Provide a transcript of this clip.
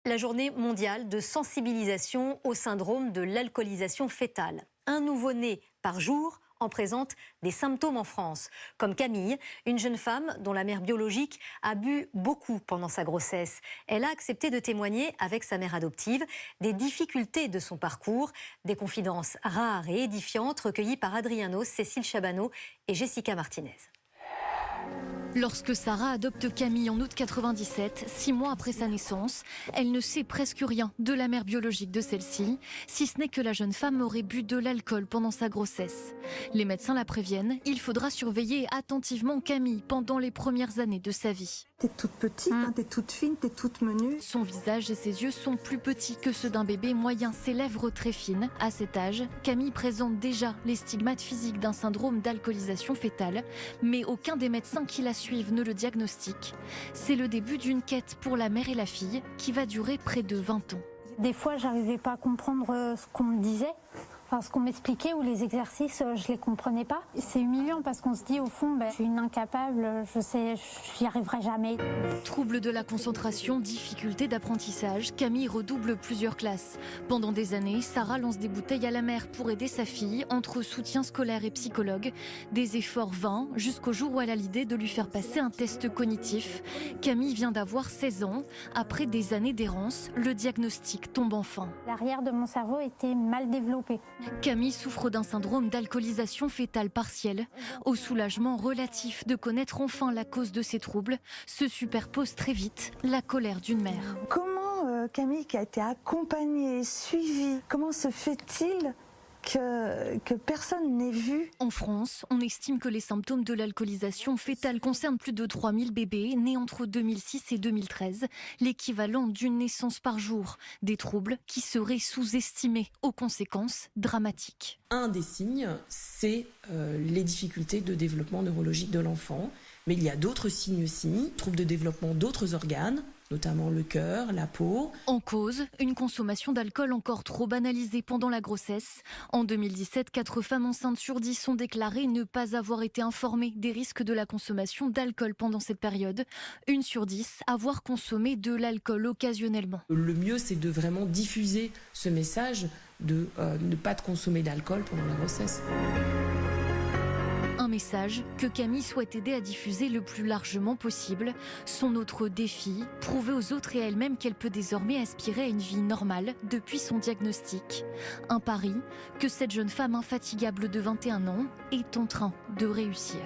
la journée mondiale de sensibilisation au syndrome de l'alcoolisation fœtale. Un nouveau-né par jour en présente des symptômes en France, comme Camille, une jeune femme dont la mère biologique a bu beaucoup pendant sa grossesse. Elle a accepté de témoigner avec sa mère adoptive des difficultés de son parcours, des confidences rares et édifiantes recueillies par Adriano, Cécile Chabanot et Jessica Martinez. Lorsque Sarah adopte Camille en août 97, 6 mois après sa naissance, elle ne sait presque rien de la mère biologique de celle-ci, si ce n'est que la jeune femme aurait bu de l'alcool pendant sa grossesse. Les médecins la préviennent, il faudra surveiller attentivement Camille pendant les premières années de sa vie. T'es toute petite, t'es toute fine, t'es toute menue. Son visage et ses yeux sont plus petits que ceux d'un bébé moyen, ses lèvres très fines. À cet âge, Camille présente déjà les stigmates physiques d'un syndrome d'alcoolisation fœtale, mais aucun des médecins qui la suivent ne le diagnostique. C'est le début d'une quête pour la mère et la fille qui va durer près de 20 ans. Des fois, j'arrivais pas à comprendre ce qu'on me disait. Enfin, ce qu'on m'expliquait ou les exercices, je les comprenais pas. C'est humiliant parce qu'on se dit au fond, je suis une incapable, j'y arriverai jamais. Troubles de la concentration, difficultés d'apprentissage, Camille redouble plusieurs classes. Pendant des années, Sarah lance des bouteilles à la mer pour aider sa fille, entre soutien scolaire et psychologue. Des efforts vains, jusqu'au jour où elle a l'idée de lui faire passer un test cognitif. Camille vient d'avoir 16 ans. Après des années d'errance, le diagnostic tombe enfin. L'arrière de mon cerveau était mal développé. Camille souffre d'un syndrome d'alcoolisation fœtale partielle. Au soulagement relatif de connaître enfin la cause de ces troubles, se superpose très vite la colère d'une mère. Comment Camille, qui a été accompagnée, suivie, comment se fait-il que personne n'ait vu? En France, on estime que les symptômes de l'alcoolisation fœtale concernent plus de 3000 bébés nés entre 2006 et 2013, l'équivalent d'une naissance par jour. Des troubles qui seraient sous-estimés, aux conséquences dramatiques. Un des signes, c'est les difficultés de développement neurologique de l'enfant. Mais il y a d'autres signes aussi, troubles de développement d'autres organes, notamment le cœur, la peau. En cause, une consommation d'alcool encore trop banalisée pendant la grossesse. En 2017, 4 femmes enceintes sur 10 ont déclaré ne pas avoir été informées des risques de la consommation d'alcool pendant cette période. 1 sur 10 avoir consommé de l'alcool occasionnellement. Le mieux, c'est de vraiment diffuser ce message de ne pas consommer d'alcool pendant la grossesse. Un message que Camille souhaite aider à diffuser le plus largement possible. Son autre défi, prouver aux autres et à elle-même qu'elle peut désormais aspirer à une vie normale depuis son diagnostic. Un pari que cette jeune femme infatigable de 21 ans est en train de réussir.